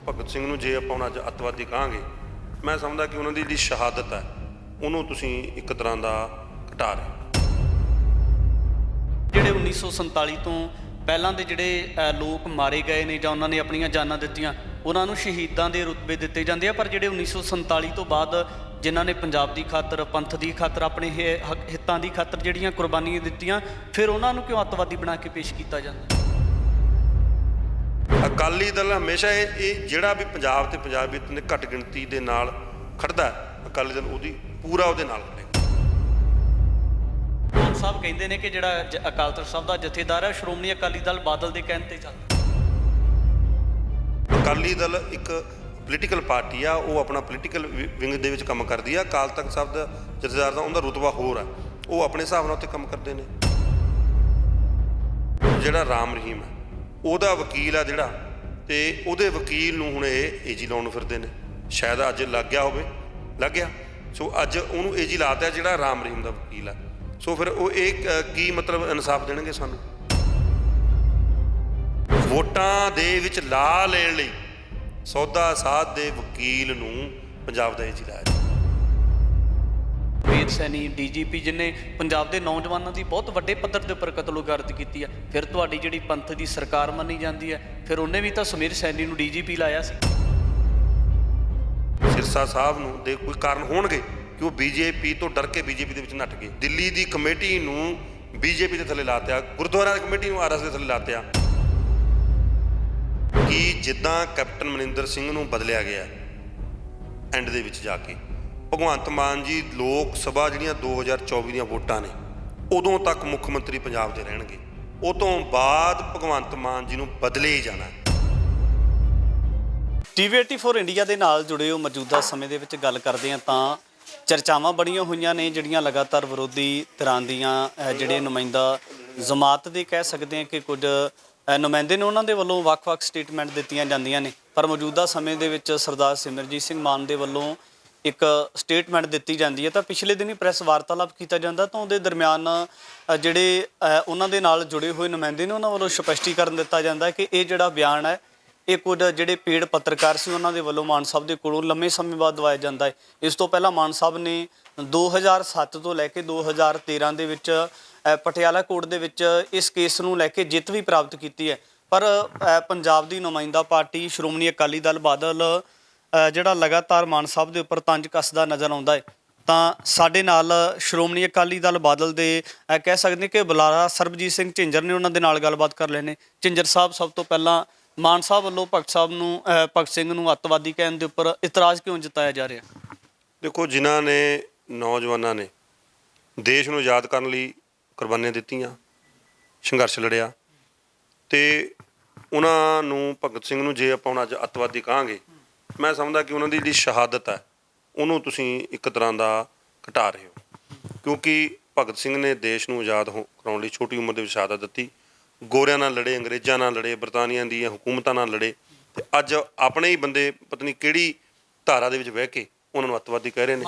ਭਗਤ ਸਿੰਘ ਨੂੰ ਜੇ ਆਪਾਂ ਹੁਣ ਅੱਜ ਅੱਤਵਾਦੀ ਕਹਾਂਗੇ, ਮੈਂ ਸਮਝਦਾ ਕਿ ਉਹਨਾਂ ਦੀ ਜਿਹੜੀ ਸ਼ਹਾਦਤ ਹੈ ਉਹਨੂੰ ਤੁਸੀਂ ਇੱਕ ਤਰ੍ਹਾਂ ਦਾ ਘਟਾ ਰਹੇ। ਜਿਹੜੇ 1947 ਤੋਂ ਪਹਿਲਾਂ ਦੇ ਜਿਹੜੇ ਲੋਕ ਮਾਰੇ ਗਏ ਨੇ ਜਾਂ ਉਹਨਾਂ ਨੇ ਆਪਣੀਆਂ ਜਾਨਾਂ ਦਿੱਤੀਆਂ, ਉਹਨਾਂ ਨੂੰ ਸ਼ਹੀਦਾਂ ਦੇ ਰੁਤਬੇ ਦਿੱਤੇ ਜਾਂਦੇ ਆ। ਪਰ ਜਿਹੜੇ 1947 ਤੋਂ ਬਾਅਦ ਜਿਨ੍ਹਾਂ ਨੇ ਪੰਜਾਬ ਦੀ ਖਾਤਰ, ਪੰਥ ਦੀ ਖਾਤਰ, ਆਪਣੇ ਹਿੱਤਾਂ ਦੀ ਖਾਤਰ ਜਿਹੜੀਆਂ ਕੁਰਬਾਨੀਆਂ ਦਿੱਤੀਆਂ, ਫਿਰ ਉਹਨਾਂ ਨੂੰ ਕਿਉਂ ਅੱਤਵਾਦੀ ਬਣਾ ਕੇ ਪੇਸ਼ ਕੀਤਾ ਜਾਂਦਾ? ਅਕਾਲੀ ਦਲ ਹਮੇਸ਼ਾ ਇਹ ਜਿਹੜਾ ਵੀ ਪੰਜਾਬ ਤੇ ਪੰਜਾਬੀਅਤ ਦੇ ਘੱਟ ਗਿਣਤੀ ਦੇ ਨਾਲ ਖੜਦਾ, ਅਕਾਲੀ ਦਲ ਉਹਦੀ ਪੂਰਾ ਉਹਦੇ ਨਾਲ ਖੜੇਗਾ। ਮਾਨ ਸਾਹਿਬ ਕਹਿੰਦੇ ਨੇ ਕਿ ਜਿਹੜਾ ਅਕਾਲ ਤਖ਼ਤ ਸਾਹਿਬ ਦਾ ਜਥੇਦਾਰ ਹੈ, ਸ਼੍ਰੋਮਣੀ ਅਕਾਲੀ ਦਲ ਬਾਦਲ ਦੇ ਕਹਿਣ ਤੇ ਚੱਲਦਾ। ਅਕਾਲੀ ਦਲ ਇੱਕ ਪੋਲੀਟੀਕਲ ਪਾਰਟੀ ਆ, ਉਹ ਆਪਣਾ ਪੋਲੀਟੀਕਲ ਵਿੰਗ ਦੇ ਵਿੱਚ ਕੰਮ ਕਰਦੀ ਆ। ਅਕਾਲ ਤਖ਼ਤ ਸਾਹਿਬ ਦਾ ਜਥੇਦਾਰ ਦਾ ਉਹਦਾ ਰੁਤਬਾ ਹੋਰ ਆ, ਉਹ ਆਪਣੇ ਹਿਸਾਬ ਨਾਲ ਉੱਥੇ ਕੰਮ ਕਰਦੇ ਨੇ। ਜਿਹੜਾ ਰਾਮ ਰਹੀਮ ਹੈ ਉਹਦਾ ਵਕੀਲ ਆ ਜਿਹੜਾ, ਤੇ ਉਹਦੇ ਵਕੀਲ ਨੂੰ ਹੁਣ ਇਹ ਏਜੀ ਲਾਉਣ ਨੂੰ ਫਿਰਦੇ ਨੇ। ਸ਼ਾਇਦ ਅੱਜ ਲੱਗ ਗਿਆ ਹੋਵੇ, ਲੱਗ ਗਿਆ। ਸੋ ਅੱਜ ਉਹਨੂੰ ਏਜੀ ਲਾਤਾ ਜਿਹੜਾ ਰਾਮ ਰਹੀਮ ਦਾ ਵਕੀਲ ਆ। ਸੋ ਫਿਰ ਉਹ ਇਹ ਕੀ ਮਤਲਬ ਇਨਸਾਫ ਦੇਣਗੇ ਸਾਨੂੰ? ਵੋਟਾਂ ਦੇ ਵਿੱਚ ਲਾ ਲੈਣ ਲਈ ਸੌਦਾ ਸਾਧ ਦੇ ਵਕੀਲ ਨੂੰ ਪੰਜਾਬ ਦਾ ਏਜੀ ਲਾਇਆ। ਵੇਦ ਸੈਣੀ ਡੀਜੀਪੀ ਜਿਹਨੇ ਪੰਜਾਬ ਦੇ ਨੌਜਵਾਨਾਂ ਦੀ ਬਹੁਤ ਵੱਡੇ ਪੱਧਰ ਦੇ ਉੱਪਰ ਕਤਲੋਗਾਰਤ ਕੀਤੀ ਹੈ, ਫਿਰ ਤੁਹਾਡੀ ਜਿਹੜੀ ਪੰਥ ਦੀ ਸਰਕਾਰ ਮੰਨੀ ਜਾਂਦੀ ਹੈ, ਫਿਰ ਉਹਨੇ ਵੀ ਤਾਂ ਸੁਮੇਰ ਸੈਣੀ ਨੂੰ ਡੀਜੀਪੀ ਲਾਇਆ ਸੀ। ਸਿਰਸਾ ਸਾਹਿਬ ਨੂੰ ਦੇ ਕੋਈ ਕਾਰਨ ਹੋਣਗੇ ਕਿ ਉਹ ਬੀਜੇਪੀ ਤੋਂ ਡਰ ਕੇ ਬੀਜੇਪੀ ਦੇ ਵਿੱਚ ਨੱਠ ਗਏ। ਦਿੱਲੀ ਦੀ ਕਮੇਟੀ ਨੂੰ ਬੀਜੇਪੀ ਦੇ ਥੱਲੇ ਲਾਤਿਆ, ਗੁਰਦੁਆਰਾ ਕਮੇਟੀ ਨੂੰ ਆਰਐਸ ਦੇ ਥੱਲੇ ਲਾਤਿਆ। ਕਿ ਜਿੱਦਾਂ ਕੈਪਟਨ ਮਨਿੰਦਰ ਸਿੰਘ ਨੂੰ ਬਦਲਿਆ ਗਿਆ ਐਂਡ ਦੇ ਵਿੱਚ ਜਾ ਕੇ, ਭਗਵੰਤ ਮਾਨ ਜੀ ਲੋਕ ਸਭਾ ਜਿਹੜੀਆਂ 2024 ਦੀਆਂ ਵੋਟਾਂ ਨੇ ਉਦੋਂ ਤੱਕ ਮੁੱਖ ਮੰਤਰੀ ਪੰਜਾਬ ਦੇ ਰਹਿਣਗੇ। ਉਹ ਤੋਂ ਬਾਅਦ ਭਗਵੰਤ ਮਾਨ ਜੀ ਨੂੰ ਬਦਲੇ ਹੀ ਜਾਣਾ। TV 84 ਇੰਡੀਆ ਦੇ ਨਾਲ ਜੁੜੇ ਹੋ ਮੌਜੂਦਾ ਸਮੇਂ ਦੇ ਵਿੱਚ ਗੱਲ ਕਰਦੇ ਹਾਂ ਤਾਂ ਚਰਚਾਵਾਂ ਬੜੀਆਂ ਹੋਈਆਂ ਨੇ, ਜਿਹੜੀਆਂ ਲਗਾਤਾਰ ਵਿਰੋਧੀ ਧਿਰਾਂ ਦੀਆਂ ਜਿਹੜੇ ਨੁਮਾਇੰਦਾ ਜਮਾਤ ਦੇ ਕਹਿ ਸਕਦੇ ਹਾਂ ਕਿ ਕੁਝ ਨੁਮਾਇੰਦੇ ਨੇ, ਉਹਨਾਂ ਦੇ ਵੱਲੋਂ ਵੱਖ-ਵੱਖ ਸਟੇਟਮੈਂਟ ਦਿੱਤੀਆਂ ਜਾਂਦੀਆਂ ਨੇ। ਪਰ ਮੌਜੂਦਾ ਸਮੇਂ ਦੇ ਵਿੱਚ ਸਰਦਾਰ ਸਿਮਰਜੀਤ ਸਿੰਘ ਮਾਨ ਦੇ ਵੱਲੋਂ ਇੱਕ ਸਟੇਟਮੈਂਟ ਦਿੱਤੀ ਜਾਂਦੀ ਹੈ ਤਾਂ ਪਿਛਲੇ ਦਿਨੀ ਪ੍ਰੈਸ ਵਾਰਤਾਲਾਪ ਕੀਤਾ ਜਾਂਦਾ ਤਾਂ ਉਹਦੇ ਦਰਮਿਆਨ ਜਿਹੜੇ ਉਹਨਾਂ ਦੇ ਨਾਲ ਜੁੜੇ ਹੋਏ ਨੁਮਾਇੰਦੇ ਨੇ ਉਹਨਾਂ ਵੱਲੋਂ ਸਪਸ਼ਟੀਕਰਨ ਦਿੱਤਾ ਜਾਂਦਾ ਕਿ ਇਹ ਜਿਹੜਾ ਬਿਆਨ ਹੈ ਇਹ ਕੁਝ ਜਿਹੜੇ ਪੇਡ ਪੱਤਰਕਾਰ ਸੀ ਉਹਨਾਂ ਦੇ ਵੱਲੋਂ ਮਾਨ ਸਾਹਿਬ ਦੇ ਕੋਲੋਂ ਲੰਮੇ ਸਮੇਂ ਬਾਅਦ ਦਵਾਇਆ ਜਾਂਦਾ ਹੈ। ਇਸ ਤੋਂ ਪਹਿਲਾਂ ਮਾਨ ਸਾਹਿਬ ਨੇ 2007 ਤੋਂ ਲੈ ਕੇ 2013 ਦੇ ਵਿੱਚ ਪਟਿਆਲਾ ਕੋਰਟ ਦੇ ਵਿੱਚ ਇਸ ਕੇਸ ਨੂੰ ਲੈ ਕੇ ਜਿੱਤ ਵੀ ਪ੍ਰਾਪਤ ਕੀਤੀ ਹੈ। ਪਰ ਪੰਜਾਬ ਦੀ ਨੁਮਾਇੰਦਾ ਪਾਰਟੀ ਸ਼੍ਰੋਮਣੀ ਅਕਾਲੀ ਦਲ ਬਾਦਲ ਜਿਹੜਾ ਲਗਾਤਾਰ ਮਾਨ ਸਾਹਿਬ ਦੇ ਉੱਪਰ ਤੰਜ ਕੱਸਦਾ ਨਜ਼ਰ ਆਉਂਦਾ ਹੈ। ਤਾਂ ਸਾਡੇ ਨਾਲ ਸ਼੍ਰੋਮਣੀ ਅਕਾਲੀ ਦਲ ਬਾਦਲ ਦੇ ਕਹਿ ਸਕਦੇ ਕਿ ਬੁਲਾਰਾ ਸਰਬਜੀਤ ਸਿੰਘ ਝਿੰਜਰ ਨੇ, ਉਹਨਾਂ ਦੇ ਨਾਲ ਗੱਲਬਾਤ ਕਰ ਲੈਣੇ। ਝਿੰਜਰ ਸਾਹਿਬ, ਸਭ ਤੋਂ ਪਹਿਲਾਂ ਮਾਨ ਸਾਹਿਬ ਵੱਲੋਂ ਭਗਤ ਸਿੰਘ ਨੂੰ ਅੱਤਵਾਦੀ ਕਹਿਣ ਦੇ ਉੱਪਰ ਇਤਰਾਜ਼ ਕਿਉਂ ਜਤਾਇਆ ਜਾ ਰਿਹਾ? ਦੇਖੋ, ਜਿਨ੍ਹਾਂ ਨੇ ਨੌਜਵਾਨਾਂ ਨੇ ਦੇਸ਼ ਨੂੰ ਆਜ਼ਾਦ ਕਰਨ ਲਈ ਕੁਰਬਾਨੀਆਂ ਦਿੱਤੀਆਂ, ਸੰਘਰਸ਼ ਲੜਿਆ, ਤੇ ਉਹਨਾਂ ਨੂੰ ਭਗਤ ਸਿੰਘ ਨੂੰ ਜੇ ਆਪਾਂ ਹੁਣ ਅੱਜ ਅੱਤਵਾਦੀ ਕਹਾਂਗੇ, ਮੈਂ ਸਮਝਦਾ ਕਿ ਉਹਨਾਂ ਦੀ ਜਿਹੜੀ ਸ਼ਹਾਦਤ ਹੈ ਉਹਨੂੰ ਤੁਸੀਂ ਇੱਕ ਤਰ੍ਹਾਂ ਦਾ ਘਟਾ ਰਹੇ ਹੋ। ਕਿਉਂਕਿ ਭਗਤ ਸਿੰਘ ਨੇ ਦੇਸ਼ ਨੂੰ ਆਜ਼ਾਦ ਕਰਾਉਣ ਲਈ ਛੋਟੀ ਉਮਰ ਦੇ ਵਿੱਚ ਸ਼ਹਾਦਤ ਦਿੱਤੀ। ਗੋਰਿਆਂ ਨਾਲ ਲੜੇ, ਅੰਗਰੇਜ਼ਾਂ ਨਾਲ ਲੜੇ, ਬਰਤਾਨੀਆ ਦੀਆਂ ਹਕੂਮਤਾਂ ਨਾਲ ਲੜੇ, ਤੇ ਅੱਜ ਆਪਣੇ ਹੀ ਬੰਦੇ ਪਤਾ ਨਹੀਂ ਕਿਹੜੀ ਧਾਰਾ ਦੇ ਵਿੱਚ ਬਹਿ ਕੇ ਉਹਨਾਂ ਨੂੰ ਅੱਤਵਾਦੀ ਕਹਿ ਰਹੇ ਨੇ।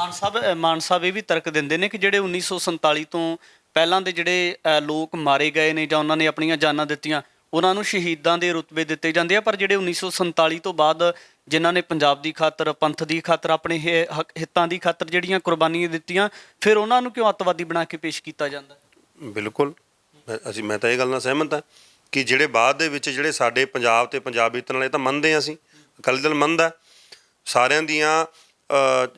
ਮਾਨ ਸਾਹਿਬ ਇਹ ਵੀ ਤਰਕ ਦਿੰਦੇ ਨੇ ਕਿ ਜਿਹੜੇ 1947 ਤੋਂ ਪਹਿਲਾਂ ਦੇ ਜਿਹੜੇ ਲੋਕ ਮਾਰੇ ਗਏ ਨੇ ਜਾਂ ਉਹਨਾਂ ਨੇ ਆਪਣੀਆਂ ਜਾਨਾਂ ਦਿੱਤੀਆਂ, ਉਹਨਾਂ ਨੂੰ ਸ਼ਹੀਦਾਂ ਦੇ ਰੁਤਬੇ ਦਿੱਤੇ ਜਾਂਦੇ ਆ। ਪਰ ਜਿਹੜੇ 1947 ਤੋਂ ਬਾਅਦ ਜਿਨ੍ਹਾਂ ਨੇ ਪੰਜਾਬ ਦੀ ਖਾਤਰ, ਪੰਥ ਦੀ ਖਾਤਰ, ਆਪਣੇ ਹਿੱਤਾਂ ਦੀ ਖਾਤਰ ਜਿਹੜੀਆਂ ਕੁਰਬਾਨੀਆਂ ਦਿੱਤੀਆਂ, ਫਿਰ ਉਹਨਾਂ ਨੂੰ ਕਿਉਂ ਅੱਤਵਾਦੀ ਬਣਾ ਕੇ ਪੇਸ਼ ਕੀਤਾ ਜਾਂਦਾ? ਬਿਲਕੁਲ, ਮੈਂ ਤਾਂ ਇਹ ਗੱਲ ਨਾਲ ਸਹਿਮਤ ਹਾਂ ਕਿ ਜਿਹੜੇ ਬਾਅਦ ਦੇ ਵਿੱਚ ਜਿਹੜੇ ਸਾਡੇ ਪੰਜਾਬ ਤੇ ਪੰਜਾਬੀਅਤ ਨਾਲ, ਇਹ ਤਾਂ ਮੰਨਦੇ ਹਾਂ ਅਸੀਂ, ਅਕਾਲੀ ਦਲ ਮੰਨਦਾ ਸਾਰਿਆਂ ਦੀਆਂ।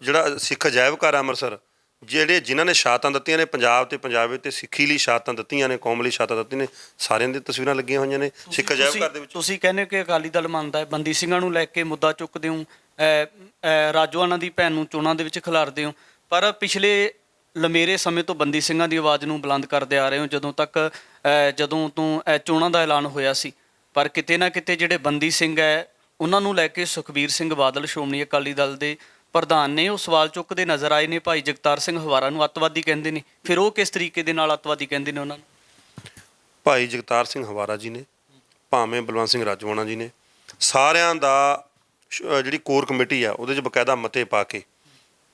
ਜਿਹੜਾ ਸਿੱਖ ਅਜਾਇਬ ਘਰ ਹੈ ਅੰਮ੍ਰਿਤਸਰ, ਜਿਨ੍ਹਾਂ ਨੇ ਸ਼ਹਾਦਤਾਂ ਦਿੱਤੀਆਂ ਨੇ ਪੰਜਾਬ ਤੇ ਪੰਜਾਬੀਅਤ ਤੇ ਸਿੱਖੀ ਲਈ ਸ਼ਹਾਦਤਾਂ ਦਿੱਤੀਆਂ ਨੇ, ਕੌਮ ਲਈ ਸ਼ਹਾਦਤਾਂ ਦਿੱਤੀਆਂ ਨੇ, ਸਾਰਿਆਂ ਦੀਆਂ ਤਸਵੀਰਾਂ ਲੱਗੀਆਂ ਹੋਈਆਂ ਨੇ ਸਿੱਖ ਅਜਾਇਬ ਘਰ ਦੇ ਵਿੱਚ। ਤੁਸੀਂ ਕਹਿੰਦੇ ਕਿ ਅਕਾਲੀ ਦਲ ਮੰਨਦਾ ਹੈ, ਬੰਦੀ ਸਿੰਘਾਂ ਨੂੰ ਲੈ ਕੇ ਮੁੱਦਾ ਚੁੱਕਦੇ ਹੋ, ਰਾਜੋਆਣਾ ਦੀ ਭੈਣ ਨੂੰ ਚੋਣਾਂ ਦੇ ਵਿੱਚ ਖਿਲਾਰਦੇ ਹੋ, ਪਰ ਪਿਛਲੇ ਲੰਮੇਰੇ ਸਮੇਂ ਤੋਂ ਬੰਦੀ ਸਿੰਘਾਂ ਦੀ ਆਵਾਜ਼ ਨੂੰ ਬੁਲੰਦ ਕਰਦੇ ਆ ਰਹੇ ਹੋ ਜਦੋਂ ਤੋਂ ਚੋਣਾਂ ਦਾ ਐਲਾਨ ਹੋਇਆ ਸੀ। ਪਰ ਕਿਤੇ ਨਾ ਕਿਤੇ ਜਿਹੜੇ ਬੰਦੀ ਸਿੰਘ ਹੈ ਉਹਨਾਂ ਨੂੰ ਲੈ ਕੇ ਸੁਖਬੀਰ ਸਿੰਘ ਬਾਦਲ ਸ਼੍ਰੋਮਣੀ ਅਕਾਲੀ ਦਲ ਦੇ ਪ੍ਰਧਾਨ ਨੇ, ਉਹ ਸਵਾਲ ਚੁੱਕਦੇ ਨਜ਼ਰ ਆਏ ਨੇ। ਭਾਈ ਜਗਤਾਰ ਸਿੰਘ ਹਵਾਰਾ ਨੂੰ ਅੱਤਵਾਦੀ ਕਹਿੰਦੇ ਨੇ, ਫਿਰ ਉਹ ਕਿਸ ਤਰੀਕੇ ਦੇ ਨਾਲ ਅੱਤਵਾਦੀ ਕਹਿੰਦੇ ਨੇ ਉਹਨਾਂ ਨੂੰ? ਭਾਈ ਜਗਤਾਰ ਸਿੰਘ ਹਵਾਰਾ ਜੀ ਨੇ, ਭਾਵੇਂ ਬਲਵੰਤ ਸਿੰਘ ਰਾਜੋਆਣਾ ਜੀ ਨੇ, ਸਾਰਿਆਂ ਦਾ ਜਿਹੜੀ ਕੋਰ ਕਮੇਟੀ ਆ ਉਹਦੇ 'ਚ ਬਕਾਇਦਾ ਮਤੇ ਪਾ ਕੇ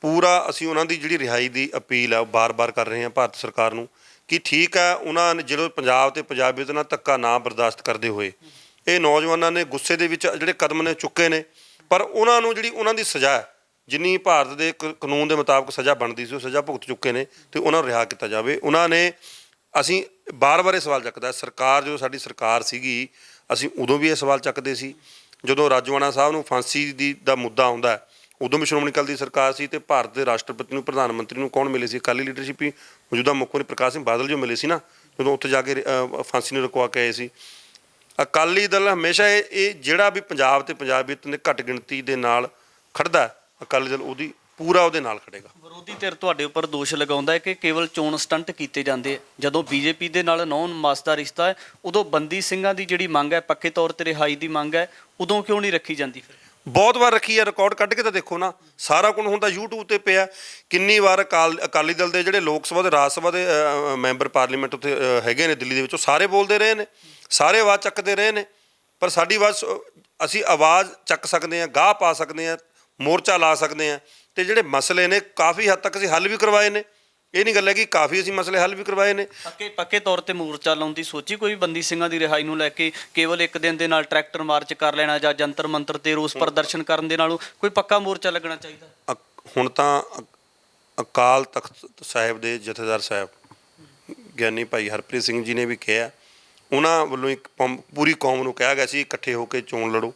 ਪੂਰਾ ਅਸੀਂ ਉਹਨਾਂ ਦੀ ਜਿਹੜੀ ਰਿਹਾਈ ਦੀ ਅਪੀਲ ਆ ਉਹ ਬਾਰ-ਬਾਰ ਕਰ ਰਹੇ ਹਾਂ ਭਾਰਤ ਸਰਕਾਰ ਨੂੰ ਕਿ ਠੀਕ ਹੈ, ਉਹਨਾਂ ਨੇ ਜਦੋਂ ਪੰਜਾਬ ਤੇ ਪੰਜਾਬੀਅਤ ਨਾਲ ਧੱਕਾ ਨਾ ਬਰਦਾਸ਼ਤ ਕਰਦੇ ਹੋਏ ਇਹ ਨੌਜਵਾਨਾਂ ਨੇ ਗੁੱਸੇ ਦੇ ਵਿੱਚ ਜਿਹੜੇ ਕਦਮ ਨੇ ਚੁੱਕੇ ਨੇ, ਪਰ ਉਹਨਾਂ ਨੂੰ ਜਿਹੜੀ ਉਹਨਾਂ ਦੀ ਸਜ਼ਾ ਹੈ, ਜਿੰਨੀ ਭਾਰਤ ਦੇ ਕਾਨੂੰਨ ਦੇ ਮੁਤਾਬਕ ਸਜ਼ਾ ਬਣਦੀ ਸੀ ਉਹ ਸਜ਼ਾ ਭੁਗਤ ਚੁੱਕੇ ਨੇ ਤੇ ਉਹਨਾਂ ਨੂੰ ਰਿਹਾ ਕੀਤਾ ਜਾਵੇ। ਉਹਨਾਂ ਨੇ ਅਸੀਂ ਬਾਰ-ਬਾਰ ਇਹ ਸਵਾਲ ਚੱਕਦਾ, ਸਰਕਾਰ ਜਦੋਂ ਸਾਡੀ ਸਰਕਾਰ ਸੀਗੀ ਅਸੀਂ ਉਦੋਂ ਵੀ ਇਹ ਸਵਾਲ ਚੱਕਦੇ ਸੀ, ਜਦੋਂ ਰਾਜੋਆਣਾ ਸਾਹਿਬ ਨੂੰ ਫਾਂਸੀ ਦਾ ਮੁੱਦਾ ਆਉਂਦਾ ਉਦੋਂ ਵੀ ਸ਼੍ਰੋਮਣੀ ਅਕਾਲੀ ਦੀ ਸਰਕਾਰ ਸੀ ਤੇ ਭਾਰਤ ਦੇ ਰਾਸ਼ਟਰਪਤੀ ਨੂੰ ਪ੍ਰਧਾਨ ਮੰਤਰੀ ਨੂੰ ਕੌਣ ਮਿਲੇ ਸੀ? ਅਕਾਲੀ ਲੀਡਰਸ਼ਿਪ ਹੀ, ਮੌਜੂਦਾ ਮੁੱਖ ਮੰਤਰੀ ਪ੍ਰਕਾਸ਼ ਸਿੰਘ ਬਾਦਲ ਜੋ ਮਿਲੇ ਸੀ ਨਾ ਜਦੋਂ ਉੱਥੇ ਜਾ ਕੇ ਫਾਂਸੀ ਨੂੰ ਰੁਕਵਾ ਕੇ ਆਏ ਸੀ। ਅਕਾਲੀ ਦਲ ਹਮੇਸ਼ਾ ਇਹ ਜਿਹੜਾ ਵੀ ਪੰਜਾਬ ਤੇ ਪੰਜਾਬੀਅਤ ਦੇ ਘੱਟ ਗਿਣਤੀ ਦੇ ਨਾਲ ਖੜਦਾ, ਅਕਾਲੀ ਦਲ ਉਹਦੀ ਪੂਰਾ ਉਹਦੇ ਨਾਲ ਖੜੇਗਾ। ਵਿਰੋਧੀ ਧਿਰ ਤੁਹਾਡੇ ਉੱਪਰ ਦੋਸ਼ ਲਗਾਉਂਦਾ ਹੈ ਕਿ ਕੇਵਲ ਚੋਣ ਸਟੰਟ ਕੀਤੇ ਜਾਂਦੇ, ਜਦੋਂ ਬੀਜੇਪੀ ਦੇ ਨਾਲ ਨੌਨ ਮਾਸ ਦਾ ਰਿਸ਼ਤਾ ਹੈ ਉਦੋਂ ਬੰਦੀ ਸਿੰਘਾਂ ਦੀ ਜਿਹੜੀ ਮੰਗ ਹੈ, ਪੱਕੇ ਤੌਰ ਤੇ ਰਿਹਾਈ ਦੀ ਮੰਗ ਹੈ, ਉਦੋਂ ਕਿਉਂ ਨਹੀਂ ਰੱਖੀ ਜਾਂਦੀ? ਫਿਰ ਬਹੁਤ ਵਾਰ ਰੱਖੀ ਹੈ, ਰਿਕਾਰਡ ਕੱਢ ਕੇ ਤਾਂ ਦੇਖੋ ਨਾ, ਸਾਰਾ ਕੁਝ ਹੁਣ ਤਾਂ YouTube ਤੇ ਪਿਆ। ਕਿੰਨੀ ਵਾਰ ਅਕਾਲੀ ਦਲ ਦੇ ਜਿਹੜੇ ਲੋਕ ਸਭਾ ਤੇ ਰਾਜ ਸਭਾ ਦੇ ਮੈਂਬਰ ਪਾਰਲੀਮੈਂਟ ਉੱਥੇ ਹੈਗੇ ਨੇ ਦਿੱਲੀ ਦੇ ਵਿੱਚ, ਉਹ ਸਾਰੇ ਬੋਲਦੇ ਰਹੇ ਨੇ, ਸਾਰੇ ਆਵਾਜ਼ ਚੱਕਦੇ ਰਹੇ ਨੇ, ਪਰ ਸਾਡੀ ਆਵਾਜ਼ ਅਸੀਂ ਆਵਾਜ਼ ਚੱਕ ਸਕਦੇ ਹਾਂ, ਗਾਹ ਪਾ ਸਕਦੇ ਹਾਂ, ਮੋਰਚਾ ਲਾ ਸਕਦੇ ਹਾਂ। ਤੇ ਜਿਹੜੇ ਮਸਲੇ ਨੇ ਕਾਫੀ ਹੱਦ ਤੱਕ ਅਸੀਂ ਹੱਲ ਵੀ ਕਰਵਾਏ ਨੇ, ਇਹ ਨਹੀਂ ਗੱਲ ਹੈ ਕਿ ਕਾਫੀ ਅਸੀਂ ਮਸਲੇ ਹੱਲ ਵੀ ਕਰਵਾਏ ਨੇ। ਪੱਕੇ ਤੌਰ ਤੇ ਮੋਰਚਾ ਲਾਉਣ ਦੀ ਸੋਚੀ ਕੋਈ ਬੰਦੀ ਸਿੰਘਾਂ ਦੀ ਰਿਹਾਈ ਨੂੰ ਲੈ ਕੇ? ਕੇਵਲ ਇੱਕ ਦਿਨ ਦੇ ਨਾਲ ਟਰੈਕਟਰ ਮਾਰਚ ਕਰ ਲੈਣਾ ਜਾਂ ਜੰਤਰ ਮੰਤਰ ਤੇ ਰੋਸ ਪ੍ਰਦਰਸ਼ਨ ਕਰਨ ਦੇ ਨਾਲੋਂ ਕੋਈ ਪੱਕਾ ਮੋਰਚਾ ਲੱਗਣਾ ਚਾਹੀਦਾ। ਹੁਣ ਤਾਂ ਅਕਾਲ ਤਖਤ ਸਾਹਿਬ ਦੇ ਜਥੇਦਾਰ ਸਾਹਿਬ ਗਿਆਨੀ ਭਾਈ ਹਰਪ੍ਰੀਤ ਸਿੰਘ ਜੀ ਨੇ ਵੀ ਕਿਹਾ, ਉਹਨਾਂ ਵੱਲੋਂ ਇੱਕ ਪੂਰੀ ਕੌਮ ਨੂੰ ਕਿਹਾ ਗਿਆ ਸੀ ਇਕੱਠੇ ਹੋ ਕੇ ਚੋਣ ਲੜੋ।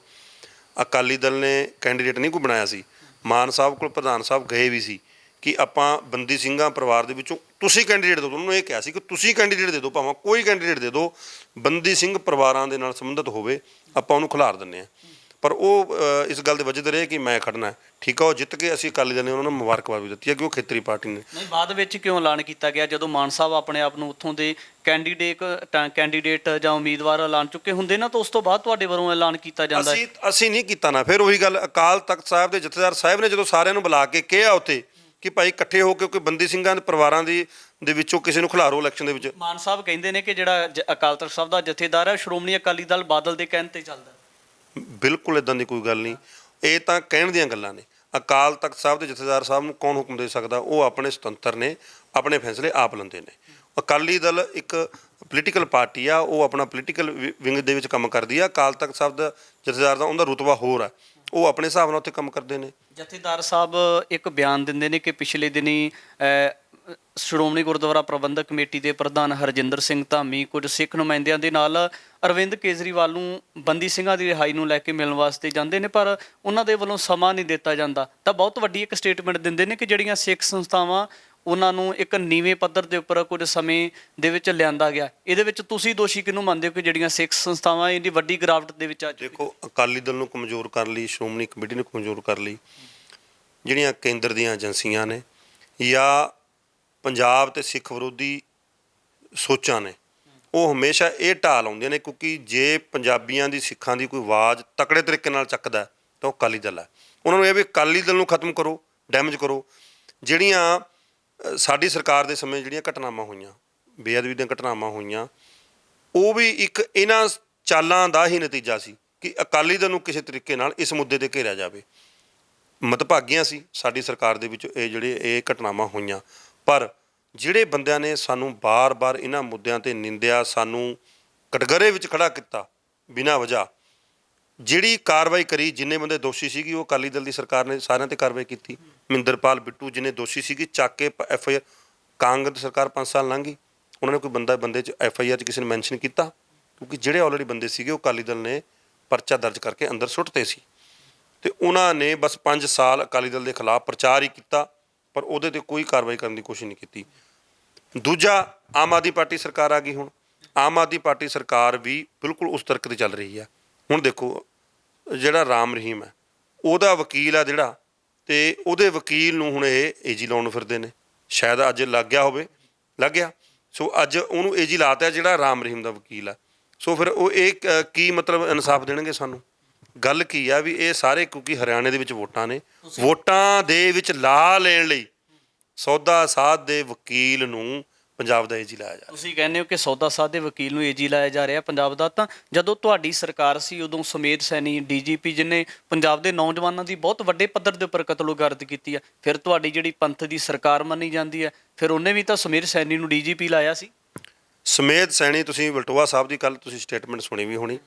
ਅਕਾਲੀ ਦਲ ਨੇ ਕੈਂਡੀਡੇਟ ਨਹੀਂ ਕੋਈ ਬਣਾਇਆ ਸੀ, ਮਾਨ ਸਾਹਿਬ ਕੋਲ ਪ੍ਰਧਾਨ ਸਾਹਿਬ ਗਏ ਵੀ ਸੀ ਕਿ ਆਪਾਂ ਬੰਦੀ ਸਿੰਘਾਂ ਪਰਿਵਾਰ ਦੇ ਵਿੱਚੋਂ ਤੁਸੀਂ ਕੈਂਡੀਡੇਟ ਦਿਓ। ਉਹਨੂੰ ਇਹ ਕਿਹਾ ਸੀ ਕਿ ਤੁਸੀਂ ਕੈਂਡੀਡੇਟ ਦੇ ਦਿਓ, ਭਾਵੇਂ ਕੋਈ ਕੈਂਡੀਡੇਟ ਦੇ ਦਿਓ, ਬੰਦੀ ਸਿੰਘ ਪਰਿਵਾਰਾਂ ਦੇ ਨਾਲ ਸੰਬੰਧਿਤ ਹੋਵੇ, ਆਪਾਂ ਉਹਨੂੰ ਖਿਲਾਰ ਦਿੰਦੇ ਹਾਂ। ਪਰ ਉਹ ਇਸ ਗੱਲ ਦੇ ਵਜਦ ਰਹੇ ਕਿ ਮੈਂ ਖੜਨਾ, ਠੀਕ ਆ। ਉਹ ਜਿੱਤ ਕੇ ਅਸੀਂ ਅਕਾਲੀ ਦਲ ਨੇ ਉਹਨਾਂ ਨੂੰ ਮੁਬਾਰਕਬਾਦ ਵੀ ਦਿੱਤੀ ਹੈ ਕਿ ਉਹ ਖੇਤਰੀ ਪਾਰਟੀ ਨੇ। ਨਹੀਂ, ਬਾਅਦ ਵਿੱਚ ਕਿਉਂ ਐਲਾਨ ਕੀਤਾ ਗਿਆ ਜਦੋਂ ਮਾਨ ਸਾਹਿਬ ਆਪਣੇ ਆਪ ਨੂੰ ਉੱਥੋਂ ਦੇ ਕੈਂਡੀਡੇਟ ਜਾਂ ਉਮੀਦਵਾਰ ਐਲਾਨ ਚੁੱਕੇ ਹੁੰਦੇ ਨਾ, ਤਾਂ ਉਸ ਤੋਂ ਬਾਅਦ ਤੁਹਾਡੇ ਵੱਲੋਂ ਐਲਾਨ ਕੀਤਾ ਜਾਂਦਾ? ਅਸੀਂ ਨਹੀਂ ਕੀਤਾ ਨਾ। ਫਿਰ ਉਹੀ ਗੱਲ, ਅਕਾਲ ਤਖਤ ਸਾਹਿਬ ਦੇ ਜਥੇਦਾਰ ਸਾਹਿਬ ਨੇ ਜਦੋਂ ਸਾਰਿਆਂ ਨੂੰ ਬੁਲਾ ਕੇ ਕਿਹਾ ਉੱਥੇ ਕਿ ਭਾਈ ਇਕੱਠੇ ਹੋ ਕੇ ਕੋਈ ਬੰਦੀ ਸਿੰਘਾਂ ਦੇ ਪਰਿਵਾਰਾਂ ਦੇ ਵਿੱਚੋਂ ਕਿਸੇ ਨੂੰ ਖਿਲਾਰੋ ਇਲੈਕਸ਼ਨ ਦੇ ਵਿੱਚ। ਮਾਨ ਸਾਹਿਬ ਕਹਿੰਦੇ ਨੇ ਕਿ ਜਿਹੜਾ ਅਕਾਲ ਤਖਤ ਸਾਹਿਬ ਦਾ ਜਥੇਦਾਰ ਹੈ ਸ਼੍ਰੋਮਣੀ ਅਕਾਲੀ ਦਲ ਬਾਦਲ ਦੇ ਕਹਿਣ ਤੇ ਚੱਲਦਾ। ਬਿਲਕੁਲ ਇਦਾਂ ਦੀ ਕੋਈ ਗੱਲ ਨਹੀਂ, ਇਹ ਤਾਂ ਕਹਿਣ ਦੀਆਂ ਗੱਲਾਂ ਨੇ। ਅਕਾਲ ਤਖਤ ਸਾਹਿਬ ਦੇ ਜਥੇਦਾਰ ਸਾਹਿਬ ਨੂੰ ਕੌਣ ਹੁਕਮ ਦੇ ਸਕਦਾ? ਉਹ ਆਪਣੇ ਸੁਤੰਤਰ ਨੇ, ਆਪਣੇ ਫੈਸਲੇ ਆਪ ਲੈਂਦੇ ਨੇ। ਅਕਾਲੀ ਦਲ ਇੱਕ ਪੋਲੀਟੀਕਲ ਪਾਰਟੀ ਆ, ਉਹ ਆਪਣਾ ਪੋਲੀਟੀਕਲ ਵਿੰਗ ਦੇ ਵਿੱਚ ਕੰਮ ਕਰਦੀ ਆ। ਅਕਾਲ ਤਖਤ ਸਾਹਿਬ ਦਾ ਜਥੇਦਾਰ ਦਾ ਉਹਦਾ ਰੁਤਬਾ ਹੋਰ ਆ, ਉਹ ਆਪਣੇ ਹਿਸਾਬ ਨਾਲ ਉੱਥੇ ਕੰਮ ਕਰਦੇ ਨੇ। ਜਥੇਦਾਰ ਸਾਹਿਬ ਇੱਕ ਬਿਆਨ ਦਿੰਦੇ ਨੇ ਕਿ ਪਿਛਲੇ ਦਿਨੀ ਸ਼੍ਰੋਮਣੀ ਗੁਰਦੁਆਰਾ ਪ੍ਰਬੰਧਕ ਕਮੇਟੀ ਦੇ ਪ੍ਰਧਾਨ ਹਰਜਿੰਦਰ ਸਿੰਘ ਧਾਮੀ ਕੁਝ ਸਿੱਖ ਨੁਮਾਇੰਦਿਆਂ ਦੇ ਨਾਲ ਅਰਵਿੰਦ ਕੇਜਰੀਵਾਲ ਨੂੰ ਬੰਦੀ ਸਿੰਘਾਂ ਦੀ ਰਿਹਾਈ ਨੂੰ ਲੈ ਕੇ ਮਿਲਣ ਵਾਸਤੇ ਜਾਂਦੇ ਨੇ, ਪਰ ਉਹਨਾਂ ਦੇ ਵੱਲੋਂ ਸਮਾਂ ਨਹੀਂ ਦਿੱਤਾ ਜਾਂਦਾ। ਤਾਂ ਬਹੁਤ ਵੱਡੀ ਇੱਕ ਸਟੇਟਮੈਂਟ ਦਿੰਦੇ ਨੇ ਕਿ ਜਿਹੜੀਆਂ ਸਿੱਖ ਸੰਸਥਾਵਾਂ ਉਹਨਾਂ ਨੂੰ ਇੱਕ ਨੀਵੇਂ ਪੱਧਰ ਦੇ ਉੱਪਰ ਕੁਝ ਸਮੇਂ ਦੇ ਵਿੱਚ ਲਿਆਂਦਾ ਗਿਆ। ਇਹਦੇ ਵਿੱਚ ਤੁਸੀਂ ਦੋਸ਼ੀ ਕਿਹਨੂੰ ਮੰਨਦੇ ਹੋ ਕਿ ਜਿਹੜੀਆਂ ਸਿੱਖ ਸੰਸਥਾਵਾਂ ਇੰਨੀ ਵੱਡੀ ਗਿਰਾਵਟ ਦੇ ਵਿੱਚ ਆ ਚੁੱਕੀਆਂ? ਦੇਖੋ, ਅਕਾਲੀ ਦਲ ਨੂੰ ਕਮਜ਼ੋਰ ਕਰਨ ਲਈ, ਸ਼੍ਰੋਮਣੀ ਕਮੇਟੀ ਨੂੰ ਕਮਜ਼ੋਰ ਕਰਨ ਲਈ ਜਿਹੜੀਆਂ ਕੇਂਦਰ ਦੀਆਂ ਏਜੰਸੀਆਂ ਨੇ ਜਾਂ ਪੰਜਾਬ ਤੇ ਸਿੱਖ ਵਿਰੋਧੀ ਸੋਚਾਂ ਨੇ, ਉਹ ਹਮੇਸ਼ਾ ਇਹ ਢਾਲ ਆਉਂਦੀਆਂ ਨੇ, ਕਿਉਂਕਿ ਜੇ ਪੰਜਾਬੀਆਂ ਦੀ, ਸਿੱਖਾਂ ਦੀ ਕੋਈ ਆਵਾਜ਼ ਤਕੜੇ ਤਰੀਕੇ ਨਾਲ ਚੱਕਦਾ ਤਾਂ ਉਹ ਅਕਾਲੀ ਦਲ ਹੈ। ਉਹਨਾਂ ਨੂੰ ਇਹ ਵੀ ਅਕਾਲੀ ਦਲ ਨੂੰ ਖਤਮ ਕਰੋ, ਡੈਮੇਜ ਕਰੋ। ਜਿਹੜੀਆਂ ਸਾਡੀ ਸਰਕਾਰ ਦੇ ਸਮੇਂ ਜਿਹੜੀਆਂ ਘਟਨਾਵਾਂ ਹੋਈਆਂ, ਬੇਅਦਬੀ ਦੀਆਂ ਘਟਨਾਵਾਂ ਹੋਈਆਂ, ਉਹ ਵੀ ਇੱਕ ਇਹਨਾਂ ਚਾਲਾਂ ਦਾ ਹੀ ਨਤੀਜਾ ਸੀ ਕਿ ਅਕਾਲੀ ਦਲ ਨੂੰ ਕਿਸੇ ਤਰੀਕੇ ਨਾਲ ਇਸ ਮੁੱਦੇ 'ਤੇ ਘੇਰਿਆ ਜਾਵੇ। ਮਤਭਾਗੀਆਂ ਸੀ ਸਾਡੀ ਸਰਕਾਰ ਦੇ ਵਿੱਚ ਇਹ ਘਟਨਾਵਾਂ ਹੋਈਆਂ, ਪਰ ਜਿਹੜੇ ਬੰਦਿਆਂ ਨੇ ਸਾਨੂੰ ਬਾਰ-ਬਾਰ ਇਹਨਾਂ ਮੁੱਦਿਆਂ 'ਤੇ ਨਿੰਦਿਆ, ਸਾਨੂੰ ਕਟਘਰੇ ਵਿੱਚ ਖੜਾ ਕੀਤਾ ਬਿਨਾਂ ਵਜ੍ਹਾ, ਜਿਹੜੀ ਕਾਰਵਾਈ ਕਰੀ, ਜਿੰਨੇ ਬੰਦੇ ਦੋਸ਼ੀ ਸੀਗੀ ਉਹ ਅਕਾਲੀ ਦਲ ਦੀ ਸਰਕਾਰ ਨੇ ਸਾਰਿਆਂ 'ਤੇ ਕਾਰਵਾਈ ਕੀਤੀ। ਮਹਿੰਦਰਪਾਲ ਬਿੱਟੂ ਜਿਹਨੇ ਦੋਸ਼ੀ ਸੀਗੀ ਚੱਕ ਕੇ FIR, ਕਾਂਗਰਸ ਸਰਕਾਰ 5 ਸਾਲ ਲੰਘ ਗਈ, ਉਹਨਾਂ ਨੇ ਕੋਈ ਬੰਦੇ 'ਚ FIR 'ਚ ਕਿਸੇ ਨੇ ਮੈਂਸ਼ਨ ਕੀਤਾ? ਕਿਉਂਕਿ ਜਿਹੜੇ ਆਲਰੇਡੀ ਬੰਦੇ ਸੀਗੇ ਉਹ ਅਕਾਲੀ ਦਲ ਨੇ ਪਰਚਾ ਦਰਜ ਕਰਕੇ ਅੰਦਰ ਸੁੱਟਤੇ ਸੀ ਤੇ ਉਹਨਾਂ ਨੇ ਬਸ 5 ਸਾਲ ਅਕਾਲੀ ਦਲ ਦੇ ਖਿਲਾਫ ਪ੍ਰਚਾਰ ਹੀ ਕੀਤਾ, ਪਰ ਉਹਦੇ 'ਤੇ ਕੋਈ ਕਾਰਵਾਈ ਕਰਨ ਦੀ ਕੋਸ਼ਿਸ਼ ਨਹੀਂ ਕੀਤੀ। ਦੂਜਾ, ਆਮ ਆਦਮੀ ਪਾਰਟੀ ਸਰਕਾਰ ਆ ਗਈ। ਹੁਣ ਆਮ ਆਦਮੀ ਪਾਰਟੀ ਸਰਕਾਰ ਵੀ ਬਿਲਕੁਲ ਉਸ ਤਰਕ 'ਤੇ ਚੱਲ ਰਹੀ ਆ। ਹੁਣ ਦੇਖੋ, ਜਿਹੜਾ ਰਾਮ ਰਹੀਮ ਹੈ ਉਹਦਾ ਵਕੀਲ ਆ ਜਿਹੜਾ, ਤੇ ਉਹਦੇ ਵਕੀਲ ਨੂੰ ਹੁਣ ਇਹ AG ਲਾਉਣ ਨੂੰ ਫਿਰਦੇ ਨੇ। ਸ਼ਾਇਦ ਅੱਜ ਲੱਗ ਗਿਆ ਹੋਵੇ, ਲੱਗ ਗਿਆ, ਸੋ ਅੱਜ ਉਹਨੂੰ AG ਲਾਤਾ ਜਿਹੜਾ ਰਾਮ ਰਹੀਮ ਦਾ ਵਕੀਲ ਆ। ਸੋ ਫਿਰ ਉਹ ਇਹ ਕੀ ਮਤਲਬ ਇਨਸਾਫ ਦੇਣਗੇ ਸਾਨੂੰ? ਗੱਲ ਕੀ ਆ ਵੀ ਇਹ ਸਾਰੇ, ਕਿਉਂਕਿ ਹਰਿਆਣੇ ਦੇ ਵਿੱਚ ਵੋਟਾਂ ਨੇ, ਵੋਟਾਂ ਦੇ ਵਿੱਚ ਲਾ ਲੈਣ ਲਈ ਸੌਦਾ ਸਾਧ ਦੇ ਵਕੀਲ ਨੂੰ ਪੰਜਾਬ ਦਾ AG ਲਾਇਆ ਜਾ ਰਿਹਾ। ਤੁਸੀਂ ਕਹਿੰਦੇ ਹੋ ਕਿ ਸੌਦਾ ਸਾਧ ਦੇ ਵਕੀਲ ਨੂੰ AG ਲਾਇਆ ਜਾ ਰਿਹਾ ਪੰਜਾਬ ਦਾ, ਤਾਂ ਜਦੋਂ ਤੁਹਾਡੀ ਸਰਕਾਰ ਸੀ ਉਦੋਂ ਸੁਮੇਧ ਸੈਣੀ DGP ਜਿਹਨੇ ਪੰਜਾਬ ਦੇ ਨੌਜਵਾਨਾਂ ਦੀ ਬਹੁਤ ਵੱਡੇ ਪੱਧਰ ਦੇ ਉੱਪਰ ਕਤਲੋਗਾਰਤ ਕੀਤੀ ਆ, ਫਿਰ ਤੁਹਾਡੀ ਜਿਹੜੀ ਪੰਥ ਦੀ ਸਰਕਾਰ ਮੰਨੀ ਜਾਂਦੀ ਹੈ, ਫਿਰ ਉਹਨੇ ਵੀ ਤਾਂ ਸੁਮੇਧ ਸੈਣੀ ਨੂੰ DGP ਲਾਇਆ ਸੀ। ਸੁਮੇਧ ਸੈਣੀ, ਤੁਸੀਂ ਵਲਟੋਆ ਸਾਹਿਬ ਦੀ ਕੱਲ੍ਹ ਤੁਸੀਂ ਸਟੇਟਮੈਂਟ ਸੁਣੀ ਵੀ ਹੋਣੀ,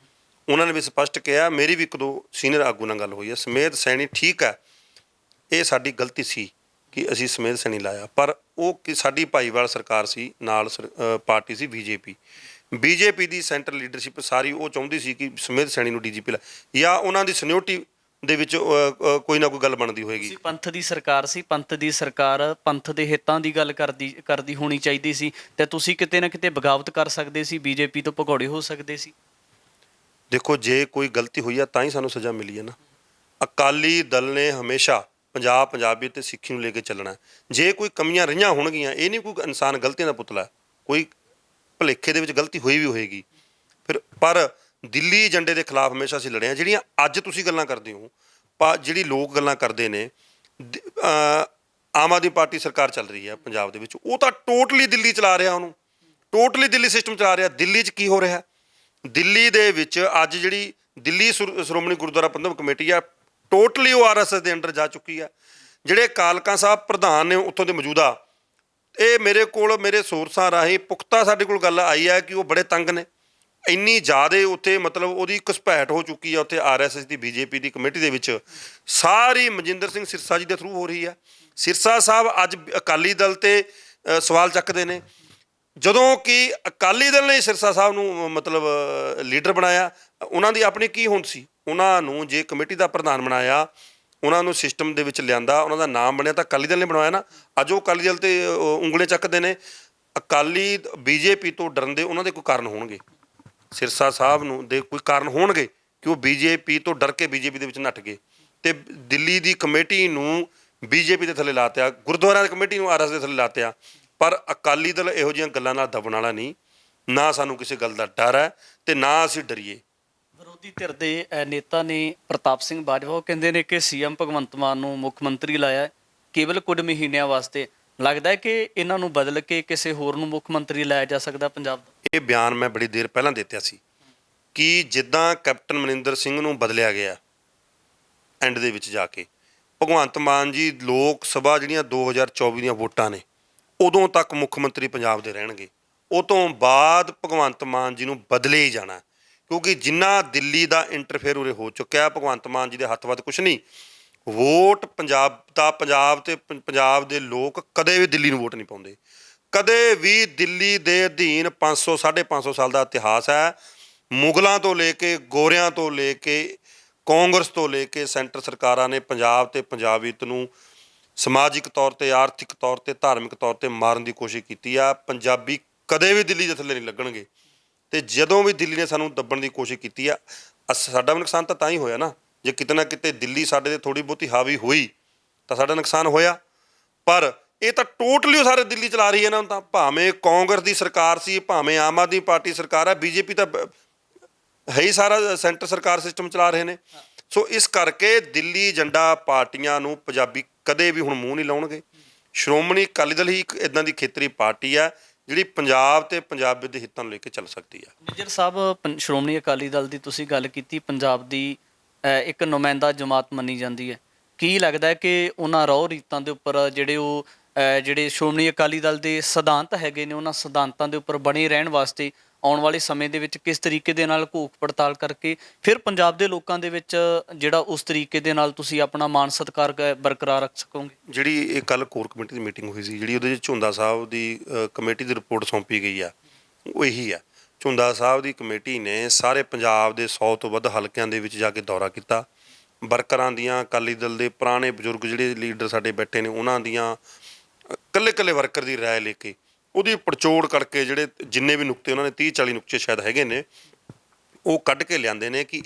ਉਹਨਾਂ ਨੇ ਵੀ ਸਪਸ਼ਟ ਕਿਹਾ, ਮੇਰੀ ਵੀ ਇੱਕ ਦੋ ਸੀਨੀਅਰ ਆਗੂ ਨਾਲ ਗੱਲ ਹੋਈ ਹੈ, ਸਮੇਧ ਸੈਣੀ ਠੀਕ ਹੈ, ਇਹ ਸਾਡੀ ਗਲਤੀ ਸੀ ਕਿ ਅਸੀਂ ਸਮੇਧ ਸੈਣੀ ਲਾਇਆ, ਪਰ ਉਹ ਕਿ ਸਾਡੀ ਭਾਈਵਾਲ ਸਰਕਾਰ ਸੀ, ਨਾਲ ਪਾਰਟੀ ਸੀ ਬੀਜੇਪੀ ਦੀ ਸੈਂਟਰਲ ਲੀਡਰਸ਼ਿਪ ਸਾਰੀ ਉਹ ਚਾਹੁੰਦੀ ਸੀ ਕਿ ਸਮੇਧ ਸੈਣੀ ਨੂੰ ਡੀਜੀਪੀ ਜਾਂ ਉਹਨਾਂ ਦੀ ਸੀਨੀਅਰਟੀ ਦੇ ਵਿੱਚ ਕੋਈ ਨਾ ਕੋਈ ਗੱਲ ਬਣਦੀ ਹੋਏਗੀ। ਪੰਥ ਦੀ ਸਰਕਾਰ ਸੀ, ਪੰਥ ਦੀ ਸਰਕਾਰ ਪੰਥ ਦੇ ਹਿੱਤਾਂ ਦੀ ਗੱਲ ਕਰਦੀ ਹੋਣੀ ਚਾਹੀਦੀ ਸੀ, ਤੇ ਤੁਸੀਂ ਕਿਤੇ ਨਾ ਕਿਤੇ ਬਗਾਵਤ ਕਰ ਸਕਦੇ ਸੀ, ਬੀਜੇਪੀ ਤੋਂ ਭਗੌੜੇ ਹੋ ਸਕਦੇ ਸੀ। ਦੇਖੋ, ਜੇ ਕੋਈ ਗਲਤੀ ਹੋਈ ਆ ਤਾਂ ਹੀ ਸਾਨੂੰ ਸਜ਼ਾ ਮਿਲੀ ਹੈ ਨਾ। ਅਕਾਲੀ ਦਲ ਨੇ ਹਮੇਸ਼ਾ ਪੰਜਾਬੀਅਤ ਤੇ ਸਿੱਖੀ ਨੂੰ ਲੈ ਕੇ ਚੱਲਣਾ। ਜੇ ਕੋਈ ਕਮੀਆਂ ਰਹੀਆਂ ਹੋਣਗੀਆਂ, ਇਹ ਨਹੀਂ ਕੋਈ ਇਨਸਾਨ ਗਲਤੀਆਂ ਦਾ ਪੁਤਲਾ, ਕੋਈ ਭੁਲੇਖੇ ਦੇ ਵਿੱਚ ਗਲਤੀ ਹੋਈ ਵੀ ਹੋਏਗੀ, ਪਰ ਦਿੱਲੀ ਏਜੰਡੇ ਦੇ ਖਿਲਾਫ ਹਮੇਸ਼ਾ ਅਸੀਂ ਲੜੇ ਹਾਂ। ਜਿਹੜੀਆਂ ਅੱਜ ਤੁਸੀਂ ਗੱਲਾਂ ਕਰਦੇ ਹੋ, ਜਿਹੜੀ ਲੋਕ ਗੱਲਾਂ ਕਰਦੇ ਨੇ, ਆਮ ਆਦਮੀ ਪਾਰਟੀ ਸਰਕਾਰ ਚੱਲ ਰਹੀ ਹੈ ਪੰਜਾਬ ਦੇ ਵਿੱਚ, ਉਹ ਤਾਂ ਟੋਟਲੀ ਦਿੱਲੀ ਚਲਾ ਰਿਹਾ, ਉਹਨੂੰ ਟੋਟਲੀ ਦਿੱਲੀ ਸਿਸਟਮ ਚਲਾ ਰਿਹਾ। ਦਿੱਲੀ 'ਚ ਕੀ ਹੋ ਰਿਹਾ? ਦਿੱਲੀ ਦੇ ਵਿੱਚ ਅੱਜ ਜਿਹੜੀ ਦਿੱਲੀ ਸ਼੍ਰੋਮਣੀ ਗੁਰਦੁਆਰਾ ਪ੍ਰਬੰਧਕ ਕਮੇਟੀ ਆ, ਟੋਟਲੀ ਉਹ RSS ਦੇ ਅੰਡਰ ਜਾ ਚੁੱਕੀ ਆ। ਜਿਹੜੇ ਕਾਲਕਾ ਸਾਹਿਬ ਪ੍ਰਧਾਨ ਨੇ ਉੱਥੋਂ ਦੇ ਮੌਜੂਦਾ, ਇਹ ਮੇਰੇ ਸੋਰਸਾਂ ਰਾਹੀਂ ਪੁਖਤਾ ਸਾਡੇ ਕੋਲ ਗੱਲ ਆਈ ਹੈ ਕਿ ਉਹ ਬੜੇ ਤੰਗ ਨੇ। ਇੰਨੀ ਜ਼ਿਆਦਾ ਉੱਥੇ ਮਤਲਬ ਉਹਦੀ ਘੁਸਪੈਠ ਹੋ ਚੁੱਕੀ ਆ ਉੱਥੇ RSS ਦੀ ਬੀਜੇਪੀ ਦੀ ਕਮੇਟੀ ਦੇ ਵਿੱਚ, ਸਾਰੀ ਮਨਜਿੰਦਰ ਸਿੰਘ ਸਿਰਸਾ ਜੀ ਦੇ ਥਰੂ ਹੋ ਰਹੀ ਆ। ਸਿਰਸਾ ਸਾਹਿਬ ਅੱਜ ਅਕਾਲੀ ਦਲ 'ਤੇ ਸਵਾਲ ਚੱਕਦੇ ਨੇ, ਜਦੋਂ ਕਿ ਅਕਾਲੀ ਦਲ ਨੇ ਸਿਰਸਾ ਸਾਹਿਬ ਨੂੰ ਮਤਲਬ ਲੀਡਰ ਬਣਾਇਆ। ਉਹਨਾਂ ਦੀ ਆਪਣੀ ਕੀ ਹੋਂਦ ਸੀ? ਉਹਨਾਂ ਨੂੰ ਜੇ ਕਮੇਟੀ ਦਾ ਪ੍ਰਧਾਨ ਬਣਾਇਆ, ਉਹਨਾਂ ਨੂੰ ਸਿਸਟਮ ਦੇ ਵਿੱਚ ਲਿਆਂਦਾ, ਉਹਨਾਂ ਦਾ ਨਾਮ ਬਣਿਆ ਤਾਂ ਅਕਾਲੀ ਦਲ ਨੇ ਬਣਵਾਇਆ ਨਾ। ਅੱਜ ਉਹ ਅਕਾਲੀ ਦਲ 'ਤੇ ਉਂਗਲੇ ਚੱਕਦੇ ਨੇ। ਅਕਾਲੀ ਬੀਜੇਪੀ ਤੋਂ ਡਰਨ ਦੇ ਉਹਨਾਂ ਦੇ ਕੋਈ ਕਾਰਨ ਹੋਣਗੇ, ਸਿਰਸਾ ਸਾਹਿਬ ਨੂੰ ਦੇ ਕੋਈ ਕਾਰਨ ਹੋਣਗੇ ਕਿ ਉਹ ਬੀਜੇਪੀ ਤੋਂ ਡਰ ਕੇ ਬੀਜੇਪੀ ਦੇ ਵਿੱਚ ਨੱਠ ਗਏ ਅਤੇ ਦਿੱਲੀ ਦੀ ਕਮੇਟੀ ਨੂੰ ਬੀਜੇਪੀ ਦੇ ਥੱਲੇ ਲਾਤਿਆ, ਗੁਰਦੁਆਰਿਆਂ ਦੀ ਕਮੇਟੀ ਨੂੰ RSS ਦੇ ਥੱਲੇ ਲਾਤਿਆ। ਪਰ ਅਕਾਲੀ ਦਲ ਇਹੋ ਜਿਹੀਆਂ ਗੱਲਾਂ ਨਾਲ ਦਬਣ ਵਾਲਾ ਨਹੀਂ, ਨਾ ਸਾਨੂੰ ਕਿਸੇ ਗੱਲ ਦਾ ਡਰ ਹੈ ਅਤੇ ਨਾ ਅਸੀਂ ਡਰੀਏ। ਵਿਰੋਧੀ ਧਿਰ ਦੇ ਨੇਤਾ ਨੇ ਪ੍ਰਤਾਪ ਸਿੰਘ ਬਾਜਵਾ, ਉਹ ਕਹਿੰਦੇ ਨੇ ਕਿ CM ਭਗਵੰਤ ਮਾਨ ਨੂੰ ਮੁੱਖ ਮੰਤਰੀ ਲਾਇਆ ਕੇਵਲ ਕੁਝ ਮਹੀਨਿਆਂ ਵਾਸਤੇ। ਲੱਗਦਾ ਹੈ ਕਿ ਇਹਨਾਂ ਨੂੰ ਬਦਲ ਕੇ ਕਿਸੇ ਹੋਰ ਨੂੰ ਮੁੱਖ ਮੰਤਰੀ ਲਾਇਆ ਜਾ ਸਕਦਾ ਪੰਜਾਬ ਦਾ? ਇਹ ਬਿਆਨ ਮੈਂ ਬੜੀ ਦੇਰ ਪਹਿਲਾਂ ਦਿੱਤਾ ਸੀ ਕਿ ਜਿੱਦਾਂ ਕੈਪਟਨ ਅਮਰਿੰਦਰ ਸਿੰਘ ਨੂੰ ਬਦਲਿਆ ਗਿਆ ਐਂਡ ਦੇ ਵਿੱਚ ਜਾ ਕੇ, ਭਗਵੰਤ ਮਾਨ ਜੀ ਲੋਕ ਸਭਾ ਜਿਹੜੀਆਂ 2024 ਦੀਆਂ ਵੋਟਾਂ ਨੇ ਉਦੋਂ ਤੱਕ ਮੁੱਖ ਮੰਤਰੀ ਪੰਜਾਬ ਦੇ ਰਹਿਣਗੇ। ਉਹ ਤੋਂ ਬਾਅਦ ਭਗਵੰਤ ਮਾਨ ਜੀ ਨੂੰ ਬਦਲੇ ਹੀ ਜਾਣਾ, ਕਿਉਂਕਿ ਜਿੰਨਾ ਦਿੱਲੀ ਦਾ ਇੰਟਰਫੇਅਰ ਉਰੇ ਹੋ ਚੁੱਕਿਆ, ਭਗਵੰਤ ਮਾਨ ਜੀ ਦੇ ਹੱਥ ਵੱਧ ਕੁਛ ਨਹੀਂ। ਵੋਟ ਪੰਜਾਬ ਤੇ ਪੰਜਾਬ ਦੇ ਲੋਕ ਕਦੇ ਵੀ ਦਿੱਲੀ ਨੂੰ ਵੋਟ ਨਹੀਂ ਪਾਉਂਦੇ, ਕਦੇ ਵੀ। ਦਿੱਲੀ ਦੇ ਅਧੀਨ 500-550 ਸਾਲ ਦਾ ਇਤਿਹਾਸ ਹੈ। ਮੁਗਲਾਂ ਤੋਂ ਲੈ ਕੇ, ਗੋਰਿਆਂ ਤੋਂ ਲੈ ਕੇ, ਕਾਂਗਰਸ ਤੋਂ ਲੈ ਕੇ ਸੈਂਟਰ ਸਰਕਾਰਾਂ ਨੇ ਪੰਜਾਬ ਤੇ ਪੰਜਾਬੀਅਤ ਨੂੰ ਸਮਾਜਿਕ ਤੌਰ 'ਤੇ, ਆਰਥਿਕ ਤੌਰ 'ਤੇ, ਧਾਰਮਿਕ ਤੌਰ 'ਤੇ ਮਾਰਨ ਦੀ ਕੋਸ਼ਿਸ਼ ਕੀਤੀ ਆ। ਪੰਜਾਬੀ ਕਦੇ ਵੀ ਦਿੱਲੀ ਦੇ ਥੱਲੇ ਨਹੀਂ ਲੱਗਣਗੇ, ਅਤੇ ਜਦੋਂ ਵੀ ਦਿੱਲੀ ਨੇ ਸਾਨੂੰ ਦੱਬਣ ਦੀ ਕੋਸ਼ਿਸ਼ ਕੀਤੀ ਆ, ਸਾਡਾ ਵੀ ਨੁਕਸਾਨ ਤਾਂ ਹੀ ਹੋਇਆ ਨਾ। ਜੇ ਕਿਤੇ ਨਾ ਕਿਤੇ ਦਿੱਲੀ ਸਾਡੇ 'ਤੇ ਥੋੜ੍ਹੀ ਬਹੁਤੀ ਹਾਵੀ ਹੋਈ ਤਾਂ ਸਾਡਾ ਨੁਕਸਾਨ ਹੋਇਆ, ਪਰ ਇਹ ਤਾਂ ਟੋਟਲੀ ਉਹ ਸਾਰੇ ਦਿੱਲੀ ਚਲਾ ਰਹੀ ਹੈ ਨਾ। ਤਾਂ ਭਾਵੇਂ ਕਾਂਗਰਸ ਦੀ ਸਰਕਾਰ ਸੀ, ਭਾਵੇਂ ਆਮ ਆਦਮੀ ਪਾਰਟੀ ਸਰਕਾਰ ਹੈ, ਬੀਜੇਪੀ ਤਾਂ ਹੈ ਹੀ ਸਾਰਾ ਸੈਂਟਰ ਸਰਕਾਰ ਸਿਸਟਮ ਚਲਾ ਰਹੇ ਨੇ। ਸੋ ਇਸ ਕਰਕੇ ਦਿੱਲੀ ਏਜੰਡਾ ਪਾਰਟੀਆਂ ਨੂੰ ਪੰਜਾਬੀ ਕਦੇ ਵੀ ਹੁਣ ਮੂੰਹ ਨਹੀਂ ਲਾਉਣਗੇ। ਸ਼੍ਰੋਮਣੀ ਅਕਾਲੀ ਦਲ ਹੀ ਇੱਕ ਇੱਦਾਂ ਦੀ ਖੇਤਰੀ ਪਾਰਟੀ ਹੈ ਜਿਹੜੀ ਪੰਜਾਬ ਤੇ ਪੰਜਾਬੀਅਤ ਦੇ ਹਿੱਤਾਂ ਨੂੰ ਲੈ ਕੇ ਚੱਲ ਸਕਦੀ ਹੈ। ਨਿੱਜਰ ਸਾਹਿਬ, ਸ਼੍ਰੋਮਣੀ ਅਕਾਲੀ ਦਲ ਦੀ ਤੁਸੀਂ ਗੱਲ ਕੀਤੀ, ਪੰਜਾਬ ਦੀ ਇੱਕ ਨੁਮਾਇੰਦਾ ਜਮਾਤ ਮੰਨੀ ਜਾਂਦੀ ਹੈ। ਕੀ ਲੱਗਦਾ ਹੈ ਕਿ ਉਹਨਾਂ ਰਹੁ ਰੀਤਾਂ ਦੇ ਉੱਪਰ ਜਿਹੜੇ ਸ਼੍ਰੋਮਣੀ ਅਕਾਲੀ ਦਲ ਦੇ ਸਿਧਾਂਤ ਹੈਗੇ ਨੇ, ਉਹਨਾਂ ਸਿਧਾਂਤਾਂ ਦੇ ਉੱਪਰ ਬਣੇ ਰਹਿਣ ਵਾਸਤੇ ਆਉਣ ਵਾਲੇ ਸਮੇਂ ਦੇ ਵਿੱਚ ਕਿਸ ਤਰੀਕੇ ਦੇ ਨਾਲ ਘੋਖ ਪੜਤਾਲ ਕਰਕੇ ਫਿਰ ਪੰਜਾਬ ਦੇ ਲੋਕਾਂ ਦੇ ਵਿੱਚ ਜਿਹੜਾ ਉਸ ਤਰੀਕੇ ਦੇ ਨਾਲ ਤੁਸੀਂ ਆਪਣਾ ਮਾਣ ਸਤਿਕਾਰ ਬਰਕਰਾਰ ਰੱਖ ਸਕੋਗੇ? ਜਿਹੜੀ ਇਹ ਕੱਲ੍ਹ ਕੋਰ ਕਮੇਟੀ ਦੀ ਮੀਟਿੰਗ ਹੋਈ ਸੀ, ਜਿਹੜੀ ਉਹਦੇ 'ਚ ਝੁੰਦਾ ਸਾਹਿਬ ਦੀ ਕਮੇਟੀ ਦੀ ਰਿਪੋਰਟ ਸੌਂਪੀ ਗਈ ਆ, ਉਹ ਇਹੀ ਆ। ਝੁੰਦਾ ਸਾਹਿਬ ਦੀ ਕਮੇਟੀ ਨੇ ਸਾਰੇ ਪੰਜਾਬ ਦੇ 100 ਤੋਂ ਵੱਧ ਹਲਕਿਆਂ ਦੇ ਵਿੱਚ ਜਾ ਕੇ ਦੌਰਾ ਕੀਤਾ। ਵਰਕਰਾਂ ਦੀਆਂ, ਅਕਾਲੀ ਦਲ ਦੇ ਪੁਰਾਣੇ ਬਜ਼ੁਰਗ ਜਿਹੜੇ ਲੀਡਰ ਸਾਡੇ ਬੈਠੇ ਨੇ, ਉਹਨਾਂ ਦੀਆਂ ਇਕੱਲੇ ਵਰਕਰ ਦੀ ਰਾਏ ਲੈ ਕੇ ਉਹਦੀ ਪੜਚੋੜ ਕਰਕੇ ਜਿਹੜੇ ਜਿੰਨੇ ਵੀ ਨੁਕਤੇ, ਉਹਨਾਂ ਨੇ 30-40 ਨੁਕਤੇ ਸ਼ਾਇਦ ਹੈਗੇ ਨੇ, ਉਹ ਕੱਢ ਕੇ ਲਿਆਂਦੇ ਨੇ ਕਿ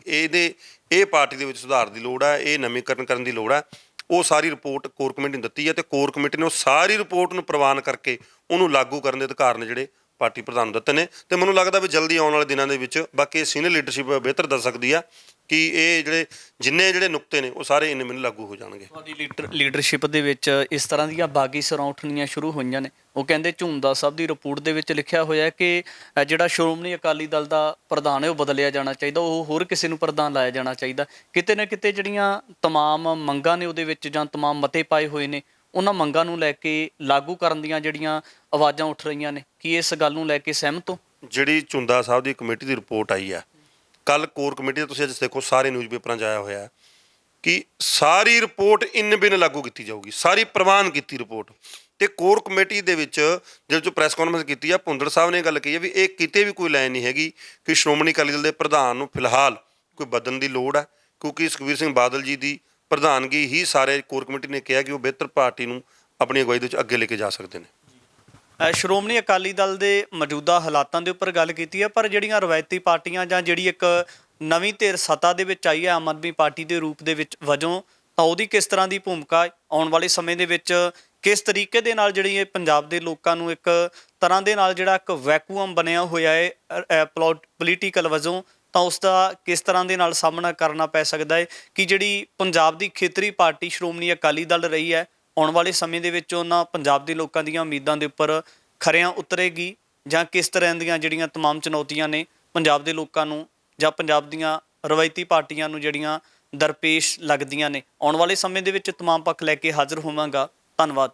ਇਹ ਪਾਰਟੀ ਦੇ ਵਿੱਚ ਸੁਧਾਰ ਦੀ ਲੋੜ ਹੈ, ਇਹ ਨਵੀਕਰਨ ਕਰਨ ਦੀ ਲੋੜ ਹੈ। ਉਹ ਸਾਰੀ ਰਿਪੋਰਟ ਕੋਰ ਕਮੇਟੀ ਨੂੰ ਦਿੱਤੀ ਹੈ ਅਤੇ ਕੋਰ ਕਮੇਟੀ ਨੇ ਉਹ ਸਾਰੀ ਰਿਪੋਰਟ ਨੂੰ ਪ੍ਰਵਾਨ ਕਰਕੇ ਉਹਨੂੰ ਲਾਗੂ ਕਰਨ ਦੇ ਅਧਿਕਾਰ ਨੇ ਜਿਹੜੇ ਪਾਰਟੀ ਪ੍ਰਧਾਨ ਨੂੰ ਦਿੱਤੇ ਨੇ। ਅਤੇ ਮੈਨੂੰ ਲੱਗਦਾ ਵੀ ਜਲਦੀ ਆਉਣ ਵਾਲੇ ਦਿਨਾਂ ਦੇ ਵਿੱਚ, ਬਾਕੀ ਸੀਨੀਅਰ ਲੀਡਰਸ਼ਿਪ ਬਿਹਤਰ ਦੱਸ ਸਕਦੀ ਆ ਕਿ ਇਹ ਜਿੰਨੇ ਨੁਕਤੇ ਨੇ ਉਹ ਸਾਰੇ ਇੰਨੇ ਮੈਨੂੰ ਲਾਗੂ ਹੋ ਜਾਣਗੇ। ਤੁਹਾਡੀ ਲੀਡਰਸ਼ਿਪ ਦੇ ਵਿੱਚ ਇਸ ਤਰ੍ਹਾਂ ਦੀਆਂ ਬਾਗੀ ਸਿਰਾਂ ਉੱਠਣੀਆਂ ਸ਼ੁਰੂ ਹੋਈਆਂ ਨੇ। ਉਹ ਕਹਿੰਦੇ ਝੁੰਦਾ ਸਾਹਿਬ ਦੀ ਰਿਪੋਰਟ ਦੇ ਵਿੱਚ ਲਿਖਿਆ ਹੋਇਆ ਕਿ ਜਿਹੜਾ ਸ਼੍ਰੋਮਣੀ ਅਕਾਲੀ ਦਲ ਦਾ ਪ੍ਰਧਾਨ ਹੈ ਉਹ ਬਦਲਿਆ ਜਾਣਾ ਚਾਹੀਦਾ, ਉਹ ਹੋਰ ਕਿਸੇ ਨੂੰ ਪ੍ਰਧਾਨ ਲਾਇਆ ਜਾਣਾ ਚਾਹੀਦਾ। ਕਿਤੇ ਨਾ ਕਿਤੇ ਜਿਹੜੀਆਂ ਤਮਾਮ ਮੰਗਾਂ ਨੇ ਉਹਦੇ ਵਿੱਚ, ਜਾਂ ਤਮਾਮ ਮਤੇ ਪਾਏ ਹੋਏ ਨੇ, ਉਹਨਾਂ ਮੰਗਾਂ ਨੂੰ ਲੈ ਕੇ ਲਾਗੂ ਕਰਨ ਦੀਆਂ ਜਿਹੜੀਆਂ ਆਵਾਜ਼ਾਂ ਉੱਠ ਰਹੀਆਂ ਨੇ, ਕੀ ਇਸ ਗੱਲ ਨੂੰ ਲੈ ਕੇ ਸਹਿਮਤ ਹੋ? ਜਿਹੜੀ ਝੁੰਦਾ ਸਾਹਿਬ ਦੀ ਕਮੇਟੀ ਦੀ ਰਿਪੋਰਟ ਆਈ ਆ, ਕੱਲ ਕੋਰ ਕਮੇਟੀ ਦਾ ਤੁਸੀਂ ਅੱਜ ਦੇਖੋ ਸਾਰੇ ਨਿਊਜ਼ਪੇਪਰਾਂ 'ਚ ਆਇਆ ਹੋਇਆ ਹੈ ਕਿ ਸਾਰੀ ਰਿਪੋਰਟ ਇਨ ਬਿਨ ਲਾਗੂ ਕੀਤੀ ਜਾਊਗੀ, ਸਾਰੀ ਪ੍ਰਵਾਨ ਕੀਤੀ ਰਿਪੋਰਟ। ਤੇ ਕੋਰ ਕਮੇਟੀ ਦੇ ਵਿੱਚ ਜਦੋਂ ਪ੍ਰੈਸ ਕਾਨਫਰੰਸ ਕੀਤੀ ਆ, ਭੁੰਦੜ ਸਾਹਿਬ ਨੇ ਗੱਲ ਕਹੀ ਹੈ ਵੀ ਇਹ ਕਿਤੇ ਵੀ ਕੋਈ ਲਾਈਨ ਨਹੀਂ ਹੈਗੀ ਕਿ ਸ਼੍ਰੋਮਣੀ ਅਕਾਲੀ ਦਲ ਦੇ ਪ੍ਰਧਾਨ ਨੂੰ ਫਿਲਹਾਲ ਕੋਈ ਬਦਲਣ ਦੀ ਲੋੜ ਹੈ, ਕਿਉਂਕਿ ਸੁਖਬੀਰ ਸਿੰਘ ਬਾਦਲ ਜੀ ਦੀ ਪ੍ਰਧਾਨਗੀ ਹੀ ਸਾਰੇ ਕੋਰ ਕਮੇਟੀ ਨੇ ਕਿਹਾ ਕਿ ਉਹ ਬਿਹਤਰ ਪਾਰਟੀ ਨੂੰ ਆਪਣੀ ਅਗਵਾਈ ਦੇ ਵਿੱਚ ਅੱਗੇ ਲੈ ਕੇ ਜਾ ਸਕਦੇ ਨੇ। ਸ਼੍ਰੋਮਣੀ ਅਕਾਲੀ ਦਲ ਦੇ ਮੌਜੂਦਾ ਹਾਲਾਤਾਂ ਦੇ ਉੱਪਰ ਗੱਲ ਕੀਤੀ ਹੈ, ਪਰ ਜਿਹੜੀਆਂ ਰਵਾਇਤੀ ਪਾਰਟੀਆਂ ਜਾਂ ਜਿਹੜੀ ਇੱਕ ਨਵੀਂ ਧਿਰ ਸੱਤਾ ਦੇ ਵਿੱਚ ਆਈ ਹੈ ਆਮ ਆਦਮੀ ਪਾਰਟੀ ਦੇ ਰੂਪ ਦੇ ਵਿੱਚ ਵਜੋਂ, ਤਾਂ ਉਹਦੀ ਕਿਸ ਤਰ੍ਹਾਂ ਦੀ ਭੂਮਿਕਾ ਆਉਣ ਵਾਲੇ ਸਮੇਂ ਦੇ ਵਿੱਚ, ਕਿਸ ਤਰੀਕੇ ਦੇ ਨਾਲ ਜਿਹੜੀ ਇਹ ਪੰਜਾਬ ਦੇ ਲੋਕਾਂ ਨੂੰ ਇੱਕ ਤਰ੍ਹਾਂ ਦੇ ਨਾਲ ਜਿਹੜਾ ਇੱਕ ਵੈਕੂਅਮ ਬਣਿਆ ਹੋਇਆ ਹੈ ਪੋਲੀਟੀਕਲ ਵਜੋਂ, ਤਾਂ ਉਸ ਦਾ ਕਿਸ ਤਰ੍ਹਾਂ ਦੇ ਨਾਲ ਸਾਹਮਣਾ ਕਰਨਾ ਪੈ ਸਕਦਾ ਹੈ ਕਿ ਜਿਹੜੀ ਪੰਜਾਬ ਦੀ ਖੇਤਰੀ ਪਾਰਟੀ ਸ਼੍ਰੋਮਣੀ ਅਕਾਲੀ ਦਲ ਰਹੀ ਹੈ ਆਉਣ ਵਾਲੇ ਸਮੇਂ ਦੇ ਵਿੱਚ ਉਹਨਾਂ ਪੰਜਾਬ ਦੇ ਲੋਕਾਂ ਦੀਆਂ ਉਮੀਦਾਂ ਦੇ ਉੱਪਰ ਖਰਿਆਂ ਉਤਰੇਗੀ, ਜਾਂ ਕਿਸ ਤਰ੍ਹਾਂ ਦੀਆਂ ਜਿਹੜੀਆਂ ਤਮਾਮ ਚੁਣੌਤੀਆਂ ਨੇ ਪੰਜਾਬ ਦੇ ਲੋਕਾਂ ਨੂੰ ਜਾਂ ਪੰਜਾਬ ਦੀਆਂ ਰਵਾਇਤੀ ਪਾਰਟੀਆਂ ਨੂੰ ਜਿਹੜੀਆਂ ਦਰਪੇਸ਼ ਲੱਗਦੀਆਂ ਨੇ। ਆਉਣ ਵਾਲੇ ਸਮੇਂ ਦੇ ਵਿੱਚ ਤਮਾਮ ਪੱਖ ਲੈ ਕੇ ਹਾਜ਼ਰ ਹੋਵਾਂਗਾ। ਧੰਨਵਾਦ।